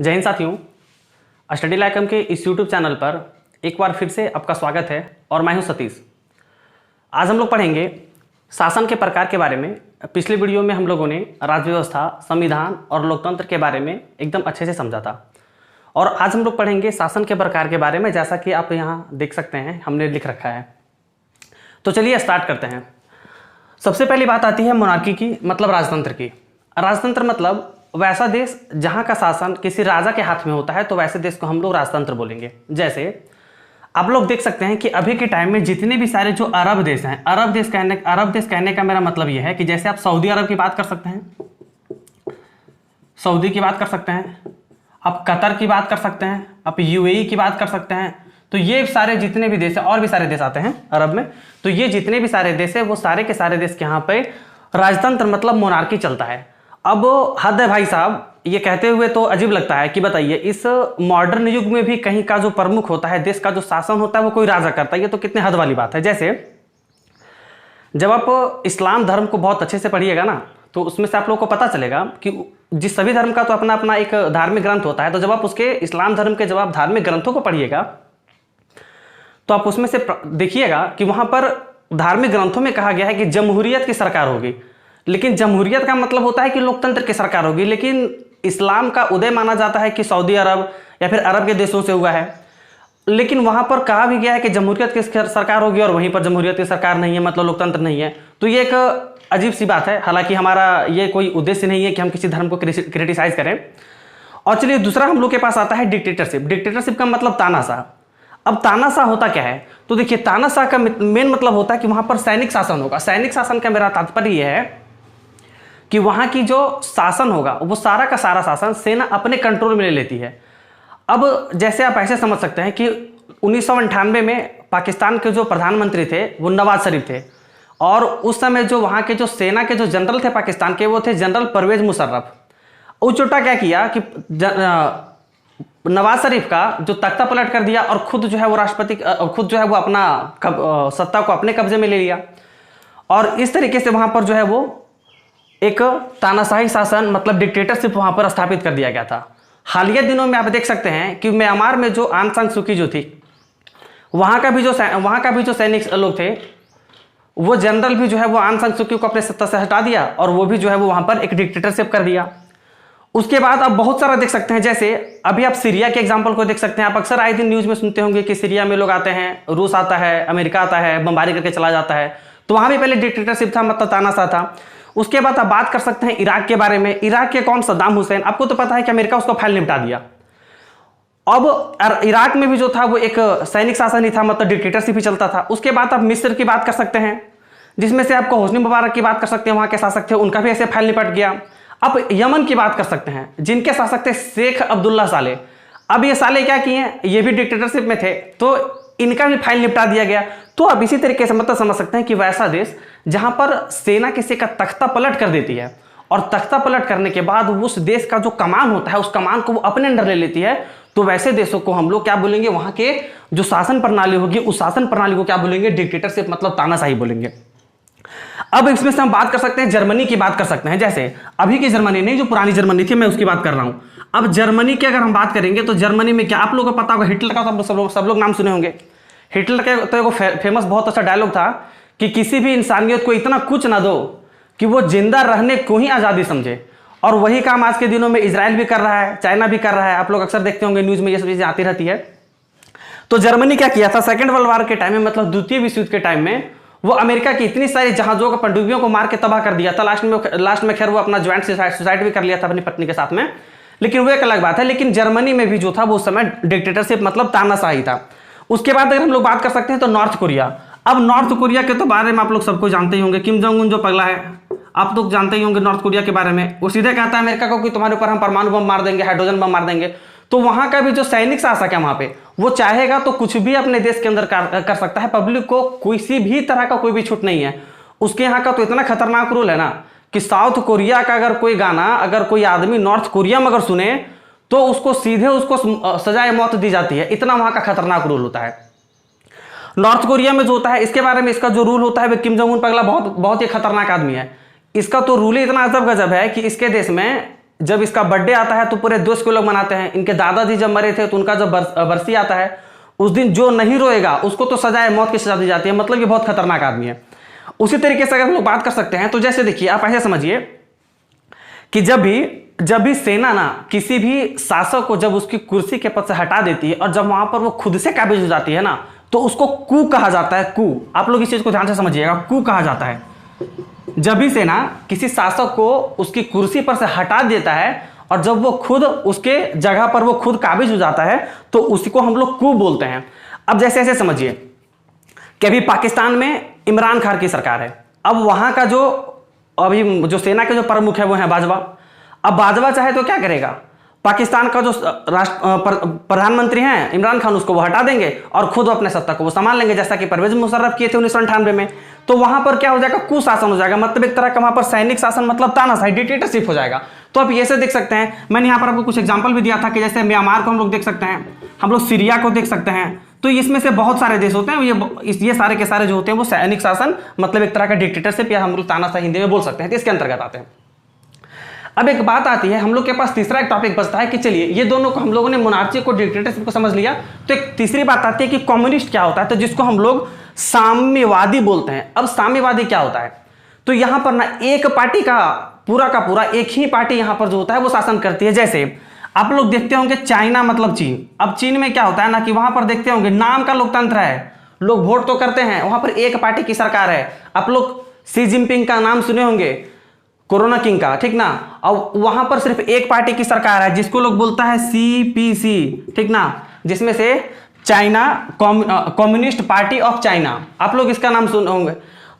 जय हिंद साथियों, स्टडी लाइकम के इस यूट्यूब चैनल पर एक बार फिर से आपका स्वागत है और मैं हूं सतीश। आज हम लोग पढ़ेंगे शासन के प्रकार के बारे में। पिछले वीडियो में हम लोगों ने राज्य व्यवस्था, संविधान और लोकतंत्र के बारे में एकदम अच्छे से समझा था और आज हम लोग पढ़ेंगे शासन के प्रकार के बारे में, जैसा कि आप यहाँ देख सकते हैं हमने लिख रखा है। तो चलिए स्टार्ट करते हैं। सबसे पहली बात आती है मोनार्की की, मतलब राजतंत्र की। राजतंत्र मतलब वैसा देश जहाँ का शासन किसी राजा के हाथ में होता है, तो वैसे देश को हम लोग राजतंत्र बोलेंगे। जैसे आप लोग देख सकते हैं कि अभी के टाइम में जितने भी सारे जो अरब देश हैं, अरब देश कहने का मेरा मतलब यह है कि जैसे आप सऊदी अरब की बात कर सकते हैं, सऊदी की बात कर सकते हैं, आप कतर की बात कर सकते हैं, आप यूएई की बात कर सकते हैं। तो ये सारे जितने भी देश हैं, और भी सारे देश आते हैं अरब में, तो ये जितने भी सारे देश हैं वो सारे के सारे देश के यहाँ पे राजतंत्र मतलब मोनार्की चलता है। अब हद है भाई साहब, ये कहते हुए तो अजीब लगता है कि बताइए इस मॉडर्न युग में भी कहीं का जो प्रमुख होता है, देश का जो शासन होता है वो कोई राजा करता है, ये तो कितने हद वाली बात है। जैसे जब आप इस्लाम धर्म को बहुत अच्छे से पढ़िएगा ना, तो उसमें से आप लोगों को पता चलेगा कि जिस सभी धर्म का तो अपना अपना एक धार्मिक ग्रंथ होता है। तो जब आप उसके इस्लाम धर्म के जब आप धार्मिक ग्रंथों को पढ़िएगा तो आप उसमें से देखिएगा कि वहां पर धार्मिक ग्रंथों में कहा गया है कि जमहूरियत की सरकार होगी, लेकिन जमहूरियत का मतलब होता है कि लोकतंत्र की सरकार होगी। लेकिन इस्लाम का उदय माना जाता है कि सऊदी अरब या फिर अरब के देशों से हुआ है, लेकिन वहां पर कहा भी गया है कि जमहूरियत की सरकार होगी और वहीं पर जमहूरियत की सरकार नहीं है, मतलब लोकतंत्र नहीं है। तो ये एक अजीब सी बात है। हालांकि हमारा ये कोई उद्देश्य नहीं है कि हम किसी धर्म को क्रिटिसाइज करें। और चलिए दूसरा हम लोग के पास आता है डिक्टेटरशिप। डिक्टेटरशिप का मतलब तानाशाह। अब तानाशाह होता क्या है, तो देखिए तानाशाह का मेन मतलब होता है कि वहां पर सैनिक शासन होगा। सैनिक शासन का मेरा तात्पर्य यह है कि वहां की जो शासन होगा वो सारा का सारा शासन सेना अपने कंट्रोल में ले लेती है। अब जैसे आप ऐसे समझ सकते हैं कि 1998 में पाकिस्तान के जो प्रधानमंत्री थे वो नवाज शरीफ थे, और उस समय जो वहां के जो सेना के जो जनरल थे पाकिस्तान के, वो थे जनरल परवेज मुशर्रफ। उस चोटा क्या किया कि नवाज शरीफ का जो तख्ता पलट कर दिया और खुद जो है वो राष्ट्रपति, खुद जो है वो अपना सत्ता को अपने कब्जे में ले लिया, और इस तरीके से वहां पर जो है वो एक तानाशाही शासन मतलब डिक्टेटरशिप वहां पर स्थापित कर दिया गया था। हालिया दिनों में आप देख सकते हैं कि म्यांमार में जो आंग सान सू की जो थी, वहां का भी जो सैनिक लोग थे, वो जनरल भी जो है वो आंग सान सू की को अपने सत्ता से हटा दिया और वो भी जो है वो वहां पर एक डिक्टेटरशिप कर दिया। उसके बाद आप बहुत सारा देख सकते हैं, जैसे अभी आप सीरिया के एग्जाम्पल को देख सकते हैं। आप अक्सर आए दिन न्यूज में सुनते होंगे कि सीरिया में लोग आते हैं, रूस आता है, अमेरिका आता है, बमबारी करके चला जाता है। तो वहां भी पहले डिक्टेटरशिप था, मतलब तानाशाह था। उसके बाद आप बात कर सकते हैं इराक के बारे में। इराक के कौन, सद्दाम हुसैन। आपको तो पता है कि अमेरिका उसको फाइल निपटा दिया। अब इराक में भी जो था वो एक सैनिक शासन ही था, मतलब डिक्टेटरशिप ही चलता था। उसके बाद आप मिस्र की बात कर सकते हैं, जिसमें से आपको होस्नी मुबारक की बात कर सकते हैं, वहां के शासक थे, उनका भी ऐसे फाइल निपट गया। अब यमन की बात कर सकते हैं, जिनके शासक थे शेख अब्दुल्ला साले। अब ये साले क्या किए हैं, ये भी डिक्टेटरशिप में थे, तो इनका भी फाइल निपटा दिया गया। तो अब इसी तरीके से मतलब समझ सकते हैं कि वैसा देश जहां पर सेना किसी का तख्ता पलट कर देती है, और तख्ता पलट करने के बाद उस देश का जो कमान होता है उस कमान को वो अपने अंडर ले लेती है, तो वैसे देशों को हम लोग क्या बोलेंगे, वहां के जो शासन प्रणाली होगी उस शासन प्रणाली को क्या बोलेंगे, डिक्टेटरशिप मतलब तानाशाही बोलेंगे। अब इसमें से हम बात कर सकते हैं, जर्मनी की बात कर सकते हैं। जैसे अभी की जर्मनी नहीं, जो पुरानी जर्मनी थी, मैं उसकी बात कर रहा हूं। अब जर्मनी की अगर हम बात करेंगे तो जर्मनी में क्या, आप लोगों को पता होगा, हिटलर का तो सब लोग नाम सुने होंगे। हिटलर का तो एक फेमस बहुत अच्छा डायलॉग था कि किसी भी इंसानियत को इतना कुछ ना दो कि वो जिंदा रहने को ही आज़ादी समझे। और वही काम आज के दिनों में इजराइल भी कर रहा है, चाइना भी कर रहा है। आप लोग अक्सर देखते होंगे न्यूज़ में ये सब चीज़ें आती रहती है। तो जर्मनी क्या किया था, सेकेंड वर्ल्ड वॉर के टाइम में, मतलब द्वितीय विश्व युद्ध के टाइम में, वो अमेरिका की इतनी सारी जहाजों को, पनडुब्बियों को मार के तबाह कर दिया था। लास्ट में खैर वो अपना ज्वाइंट सुसाइड भी कर लिया था अपनी पत्नी के साथ में, लेकिन वो एक अलग बात है। लेकिन जर्मनी में भी जो था वो उस समय डिक्टेटरशिप मतलब तानाशाही था। उसके बाद अगर हम लोग बात कर सकते हैं तो नॉर्थ कोरिया। अब नॉर्थ कोरिया के तो बारे में आप लोग सबको जानते ही होंगे, किम जोंग उन जो पगला है, आप लोग जानते ही होंगे नॉर्थ कोरिया के बारे में। वो सीधे कहता है अमेरिका को कि तुम्हारे ऊपर हम परमाणु बम मार देंगे, हाइड्रोजन बम मार देंगे। तो वहां का भी जो सैनिक शासक है वहां पे, वो चाहेगा तो कुछ भी अपने देश के अंदर कर सकता है। पब्लिक को किसी भी तरह का कोई भी छूट नहीं है। उसके यहाँ का तो इतना खतरनाक रूल है ना कि साउथ कोरिया का अगर कोई गाना, अगर कोई आदमी नॉर्थ कोरिया में अगर सुने तो उसको सीधे उसको सजाए मौत दी जाती है। इतना वहां का खतरनाक रूल होता है नॉर्थ कोरिया में जो होता है। इसके बारे में इसका जो रूल होता है, किम जोंग उन पगला बहुत ही खतरनाक आदमी है। इसका तो रूल ही इतना अजब गजब है कि इसके देश में जब इसका बर्थडे आता है तो पूरे देश के लोग मनाते हैं। इनके दादाजी जब मरे थे तो उनका जब बरसी आता है, उस दिन जो नहीं रोएगा उसको तो सजाए मौत की सजा दी जाती है। मतलब ये बहुत खतरनाक आदमी है। उसी तरीके से अगर हम लोग बात कर सकते हैं तो जैसे देखिए, आप ऐसे समझिए कि जब भी सेना ना किसी भी शासक को जब उसकी कुर्सी के पद से हटा देती है और जब वहां पर वो खुद से काबिज हो जाती है ना, तो उसको कू कहा जाता है। कू, आप लोग इस चीज को ध्यान से समझिएगा, कू कहा जाता है। जब भी सेना किसी शासक को उसकी कुर्सी पर से हटा देता है और जब वो खुद उसके जगह पर वो खुद काबिज हो जाता है तो उसी को हम लोग कू बोलते हैं। अब जैसे ऐसे समझिए कि अभी पाकिस्तान में इमरान खान की सरकार है। अब वहां का जो अभी जो सेना के जो प्रमुख है वो है बाजवा। अब बाजवा चाहे तो क्या करेगा, पाकिस्तान का जो प्रधानमंत्री हैं इमरान खान, उसको वो हटा देंगे और खुद अपने सत्ता को वो संभाल लेंगे, जैसा कि परवेज मुशर्रफ किए थे 1998 में। तो वहां पर क्या हो जाएगा, कुशासन हो जाएगा। मतलब एक तरह का वहां पर सैनिक शासन, मतलब तानाशाही, डिक्टेटरशिप हो जाएगा। तो आप ये से देख सकते हैं, मैंने यहाँ पर आपको कुछ एग्जाम्पल भी दिया था कि जैसे म्यांमार को हम लोग देख सकते हैं, हम लोग सीरिया को देख सकते हैं। तो इसमें से बहुत सारे देश होते हैं, ये सारे के सारे जो होते हैं वो सैनिक शासन, मतलब एक तरह का डिक्टेटरशिप या हम लोग तानाशाही हिंदी में बोल सकते हैं, तो इसके अंतर्गत आते हैं। अब एक बात आती है, हम लोग के पास तीसरा एक टॉपिक बचता है कि चलिए ये दोनों को हम लोगों ने मोनार्ची को डिक्टेटरशिप को समझ लिया, तो एक तीसरी बात आती है कि कम्युनिस्ट क्या होता है, तो जिसको हम लोग साम्यवादी बोलते हैं। अब साम्यवादी क्या होता है, तो यहां पर ना एक पार्टी का पूरा एक ही पार्टी यहां पर जो होता है वो शासन करती है। जैसे आप लोग देखते होंगे चाइना मतलब चीन। अब चीन में क्या होता है ना कि वहां पर देखते होंगे नाम का लोकतंत्र है, लोग वोट तो करते हैं, वहां पर एक पार्टी की सरकार है। आप लोग शी जिनपिंग का नाम सुने होंगे, कोरोना किंग का, ठीक ना। अब वहां पर सिर्फ एक पार्टी की सरकार है जिसको लोग बोलता है CPC, ठीक ना, जिसमें से China communist party of China, आप लोग इसका नाम सुने होंगे।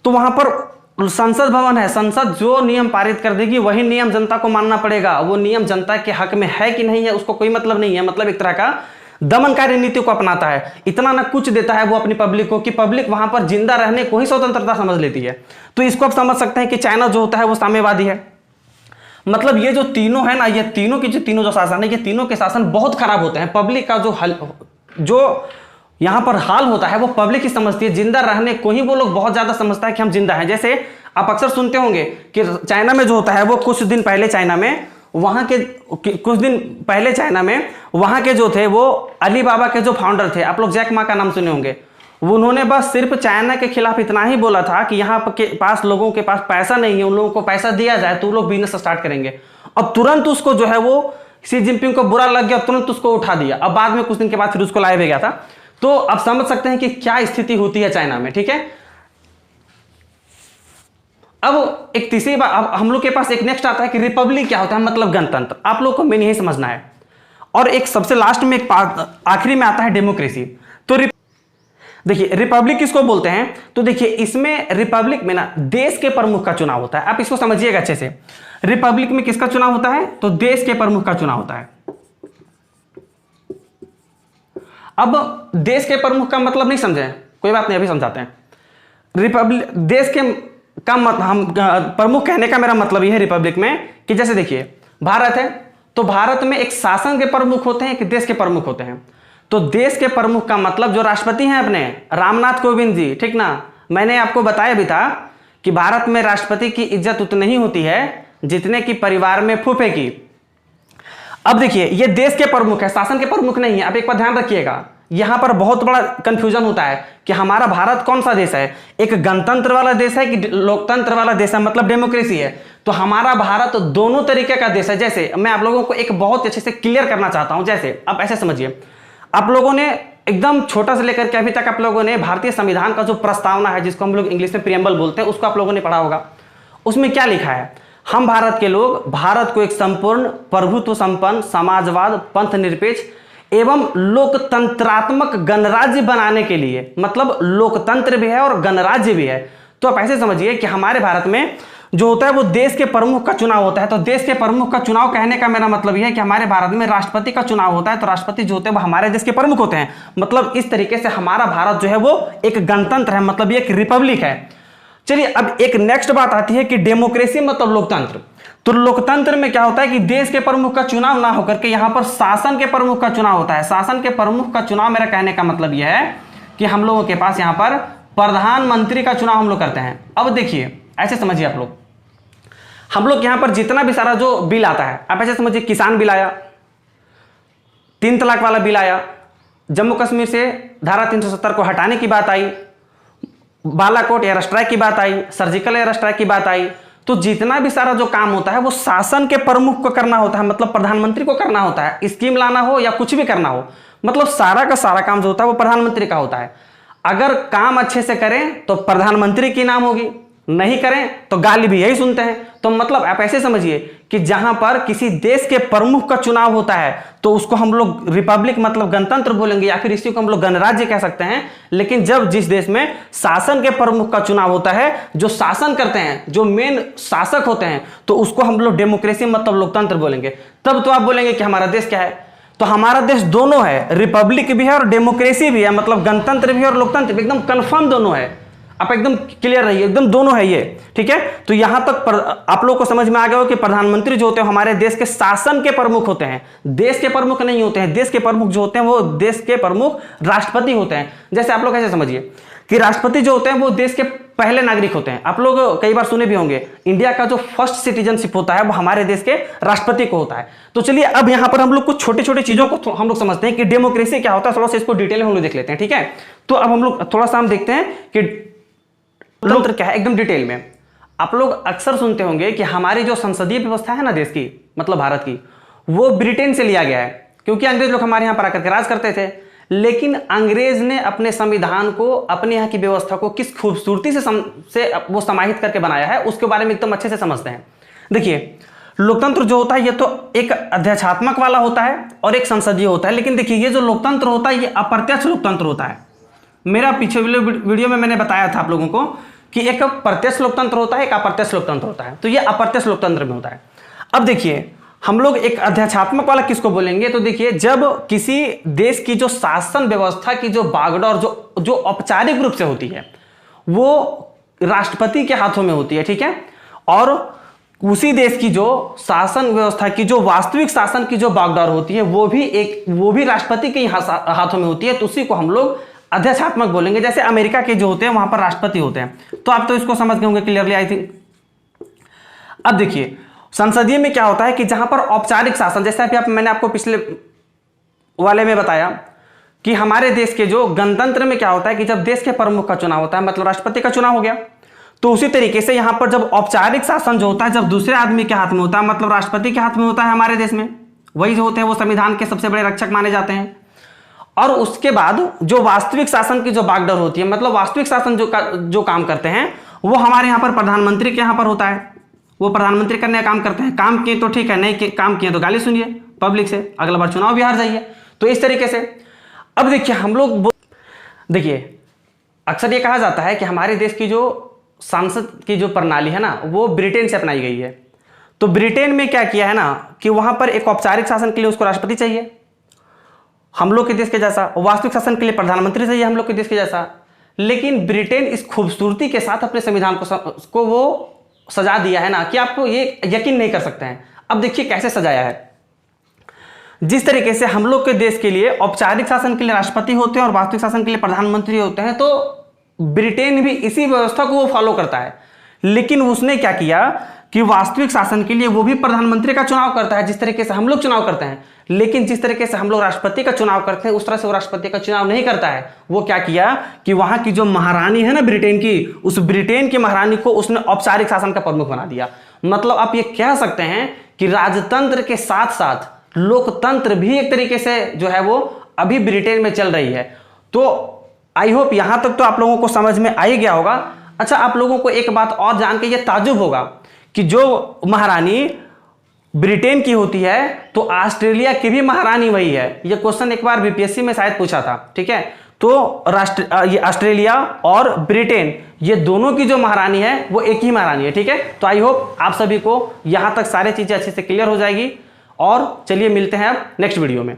तो वहां पर संसद भवन है, संसद जो नियम पारित कर देगी वही नियम जनता को मानना पड़ेगा। वो नियम जनता के हक में है कि नहीं है उसको कोई मतलब नहीं है। मतलब एक तरह का दमनकारी नीति को अपनाता है। इतना ना कुछ देता है वो अपनी पब्लिक को कि पब्लिक वहां पर जिंदा रहने को ही स्वतंत्रता समझ लेती है। तो इसको आप समझ सकते हैं कि चाइना जो होता है वो साम्यवादी है। मतलब ये जो तीनों है ना, ये तीनों के जो शासन है, ये तीनों के शासन बहुत खराब होते हैं। पब्लिक का जो यहां पर हाल होता है वो पब्लिक ही समझती है। जिंदा रहने को ही वो लोग बहुत ज्यादा समझता है कि हम जिंदा हैं। जैसे आप अक्सर सुनते होंगे कि चाइना में जो होता है वो कुछ दिन पहले चाइना में वहां के जो थे वो अली बाबा के जो फाउंडर थे, आप लोग जैक मा का नाम सुने होंगे, उन्होंने बस सिर्फ चाइना के खिलाफ इतना ही बोला था कि यहाँ के पास लोगों के पास पैसा नहीं है, उन लोगों को पैसा दिया जाए तो वो लोग बिजनेस स्टार्ट करेंगे। अब तुरंत उसको जो है वो शी जिनपिंग को बुरा लग गया, तुरंत उसको उठा दिया। अब बाद में कुछ दिन के बाद फिर उसको लाया भी गया था। तो आप समझ सकते हैं कि क्या स्थिति होती है चाइना में, ठीक है। अब एक तीसरी बात, अब हम लोग के पास एक नेक्स्ट आता है कि रिपब्लिक क्या होता है, मतलब गणतंत्र। आप लोग को मेन यही समझना है। और एक सबसे लास्ट में एक आखिरी में आता है डेमोक्रेसी। तो देखिए रिपब्लिक किसको बोलते हैं, तो देखिए इसमें रिपब्लिक में ना देश के प्रमुख का चुनाव होता है। आप इसको समझिएगा अच्छे से, रिपब्लिक में किसका चुनाव होता है, तो देश के प्रमुख का चुनाव होता है। अब देश के प्रमुख का मतलब नहीं समझे, कोई बात नहीं, अभी समझाते हैं। रिपब्लिक देश के का हम प्रमुख कहने का मेरा मतलब यह है रिपब्लिक में कि जैसे देखिए भारत है, तो भारत में एक शासन के प्रमुख होते हैं, एक देश के प्रमुख होते हैं। तो देश के प्रमुख का मतलब जो राष्ट्रपति हैं अपने रामनाथ कोविंद जी, ठीक ना। मैंने आपको बताया भी था कि भारत में राष्ट्रपति की इज्जत उतनी ही होती है जितने की परिवार में फूफे की। अब देखिए ये देश के प्रमुख है, शासन के प्रमुख नहीं है। अब एक बात ध्यान रखिएगा, यहां पर बहुत बड़ा कंफ्यूजन होता है कि हमारा भारत कौन सा देश है, एक गणतंत्र वाला देश है कि लोकतंत्र वाला देश है, मतलब डेमोक्रेसी है। तो हमारा भारत दोनों तरीके का देश है। जैसे मैं आप लोगों को एक बहुत अच्छे से क्लियर करना चाहता हूं। जैसे आप ऐसे समझिए, आप लोगों ने एकदम छोटा से लेकर के अभी तक आप लोगों ने भारतीय संविधान का जो प्रस्तावना है, जिसको हम लोग इंग्लिश में प्रीएम्बल बोलते हैं, उसको आप लोगों ने पढ़ा होगा। उसमें क्या लिखा है, हम भारत के लोग भारत को एक संपूर्ण प्रभुत्व संपन्न समाजवाद पंथ निरपेक्ष एवं लोकतंत्रात्मक गणराज्य बनाने के लिए, मतलब लोकतंत्र भी है और गणराज्य भी है। तो आप ऐसे समझिए कि हमारे भारत में जो होता है वो देश के प्रमुख का चुनाव होता है। तो देश के प्रमुख का चुनाव कहने का मेरा मतलब यह है कि हमारे भारत में राष्ट्रपति का चुनाव होता है। तो राष्ट्रपति जो होते हैं वो हमारे देश के प्रमुख होते हैं। मतलब इस तरीके से हमारा भारत जो है वो एक गणतंत्र है, मतलब ये एक रिपब्लिक है। चलिए अब एक नेक्स्ट बात आती है कि डेमोक्रेसी मतलब लोकतंत्र। तो लोकतंत्र में क्या होता है कि देश के प्रमुख का चुनाव ना होकर के यहां पर शासन के प्रमुख का चुनाव होता है। शासन के प्रमुख का चुनाव मेरा कहने का मतलब यह है कि हम लोगों के पास यहां पर प्रधानमंत्री का चुनाव हम लोग करते हैं। अब देखिए ऐसे समझिए आप लोग, हम लोग यहां पर जितना भी सारा जो बिल आता है, आप ऐसे समझिए, किसान बिल आया, 3 तलाक वाला बिल आया, जम्मू कश्मीर से धारा 370 को हटाने की बात आई, बालाकोट एयर स्ट्राइक की बात आई, सर्जिकल एयर स्ट्राइक की बात आई। तो जितना भी सारा जो काम होता है वो शासन के प्रमुख को करना होता है, मतलब प्रधानमंत्री को करना होता है। स्कीम लाना हो या कुछ भी करना हो, मतलब सारा का सारा काम जो होता है वो प्रधानमंत्री का होता है। अगर काम अच्छे से करें तो प्रधानमंत्री की नाम होगी, नहीं करें तो गाली भी यही सुनते हैं। तो मतलब आप ऐसे समझिए कि जहां पर किसी देश के प्रमुख का चुनाव होता है तो उसको हम लोग रिपब्लिक मतलब गणतंत्र बोलेंगे, या फिर इसी को हम लोग गणराज्य कह सकते हैं। लेकिन जब जिस देश में शासन के प्रमुख का चुनाव होता है, जो शासन करते हैं, जो मेन शासक होते हैं, तो उसको हम लोग डेमोक्रेसी मतलब लोकतंत्र बोलेंगे। तब तो आप बोलेंगे कि हमारा देश क्या है, तो हमारा देश दोनों है, रिपब्लिक भी है और डेमोक्रेसी भी है, मतलब गणतंत्र भी है और लोकतंत्र भी, एकदम कंफर्म दोनों है। आप एकदम क्लियर रहिए, एकदम दोनों है ये, ठीक है। तो यहां तक आप लोग को समझ में आ गया हो कि प्रधानमंत्री जो होते हैं हमारे देश के शासन के प्रमुख होते हैं, देश के प्रमुख नहीं होते हैं। देश के प्रमुख जो होते हैं वो देश के प्रमुख राष्ट्रपति होते हैं। जैसे आप लोग ऐसे समझिए कि राष्ट्रपति जो होते हैं वो देश के पहले नागरिक होते हैं। आप लोग कई बार सुने भी होंगे, इंडिया का जो फर्स्ट सिटीजनशिप होता है वो हमारे देश के राष्ट्रपति को होता है। तो चलिए अब यहां पर हम लोग कुछ छोटी छोटी चीजों को हम लोग समझते हैं कि डेमोक्रेसी क्या होता है, थोड़ा सा इसको डिटेल में हम लोग देख लेते हैं, ठीक है। तो अब हम लोग थोड़ा सा हम देखते हैं कि लोकतंत्र क्या है एकदम डिटेल में। आप लोग अक्सर सुनते होंगे कि हमारी जो संसदीय व्यवस्था है ना देश की, मतलब भारत की, वो ब्रिटेन से लिया गया है, क्योंकि अंग्रेज लोग हमारे यहां पर आकर के राज करते थे। लेकिन अंग्रेज ने अपने संविधान को, अपने यहाँ की व्यवस्था को किस खूबसूरती से वो समाहित करके बनाया है, उसके बारे में एकदम अच्छे से समझते हैं। देखिए, लोकतंत्र जो होता है ये तो एक अध्यक्षात्मक वाला होता है और एक संसदीय होता है। लेकिन देखिए, ये जो लोकतंत्र होता है ये अप्रत्यक्ष लोकतंत्र होता है। मेरा पीछे वीडियो में मैंने बताया था आप लोगों को कि एक प्रत्यक्ष लोकतंत्र होता है, एक अप्रत्यक्ष लोकतंत्र होता है। तो ये अप्रत्यक्ष लोकतंत्र में होता है। अब देखिए, हम लोग एक अध्यक्षात्मक वाला किसको बोलेंगे, तो देखिए, जब किसी देश की जो शासन व्यवस्था की जो बागडोर जो औपचारिक रूप से होती है वो राष्ट्रपति के हाथों में होती है, ठीक है। और उसी देश की जो शासन व्यवस्था की जो वास्तविक शासन की जो बागडोर होती है वो भी राष्ट्रपति के हाथों में होती है। तो उसी को हम लोग अध्यक्षात्मक बोलेंगे। जैसे अमेरिका के जो होते हैं वहां पर राष्ट्रपति होते हैं। तो आप तो इसको समझ गए होंगे क्लियरली, आई थिंक। अब देखिए, संसदीय में क्या होता है कि जहां पर औपचारिक शासन, जैसे मैंने आपको पिछले वाले में बताया कि हमारे देश के जो गणतंत्र में क्या होता है कि जब देश के प्रमुख का चुनाव होता है, मतलब राष्ट्रपति का चुनाव हो गया, तो उसी तरीके से यहां पर जब औपचारिक शासन जो होता है जब दूसरे आदमी के हाथ में होता है, मतलब राष्ट्रपति के हाथ में होता है हमारे देश में, वही जो होते हैं वो संविधान के सबसे बड़े रक्षक माने जाते हैं। और उसके बाद जो वास्तविक शासन की जो बागडोर होती है, मतलब वास्तविक शासन जो काम करते हैं वो हमारे यहाँ पर प्रधानमंत्री के यहाँ पर होता है। वो प्रधानमंत्री करने का काम करते हैं। काम किए तो ठीक है, नहीं काम किए तो गाली सुनिए पब्लिक से, अगला बार चुनाव भी हार जाइए। तो इस तरीके से अब देखिए, हम लोग देखिए, अक्सर ये कहा जाता है कि हमारे देश की जो सांसद की जो प्रणाली है ना वो ब्रिटेन से अपनाई गई है। तो ब्रिटेन में क्या किया है ना कि वहां पर एक औपचारिक शासन के लिए उसको राष्ट्रपति चाहिए, हम लोग के देश के जैसा। वास्तविक शासन के लिए प्रधानमंत्री चाहिए, हम लोग के देश के जैसा। लेकिन ब्रिटेन इस खूबसूरती के साथ अपने संविधान को वो सजा दिया है ना कि आपको ये यकीन नहीं कर सकते हैं। अब देखिए कैसे सजाया है। जिस तरीके से हम लोग के देश के लिए औपचारिक शासन के लिए राष्ट्रपति होते हैं और वास्तविक शासन के लिए प्रधानमंत्री होते हैं, तो ब्रिटेन भी इसी व्यवस्था को वो फॉलो करता है। लेकिन उसने क्या किया कि वास्तविक शासन के लिए वो भी प्रधानमंत्री का चुनाव करता है, जिस तरीके से हम लोग चुनाव करते हैं। लेकिन जिस तरीके से हम लोग राष्ट्रपति का चुनाव करते हैं उस तरह से वो राष्ट्रपति का चुनाव नहीं करता है। वो क्या किया कि वहां की जो महारानी है ना ब्रिटेन की, उस ब्रिटेन की महारानी को उसने औपचारिक शासन का प्रमुख बना दिया। मतलब आप ये कह सकते हैं कि राजतंत्र के साथ साथ लोकतंत्र भी एक तरीके से जो है वो अभी ब्रिटेन में चल रही है। तो आई होप यहां तक तो आप लोगों को समझ में आ ही गया होगा। अच्छा, आप लोगों को एक बात और जान के ये ताज्जुब होगा कि जो महारानी ब्रिटेन की होती है तो ऑस्ट्रेलिया की भी महारानी वही है। ये क्वेश्चन एक बार बीपीएससी में शायद पूछा था, ठीक है। तो ये ऑस्ट्रेलिया और ब्रिटेन ये दोनों की जो महारानी है वो एक ही महारानी है, ठीक है। तो आई होप आप सभी को यहां तक सारी चीजें अच्छे से क्लियर हो जाएगी। और चलिए मिलते हैं अब नेक्स्ट वीडियो में।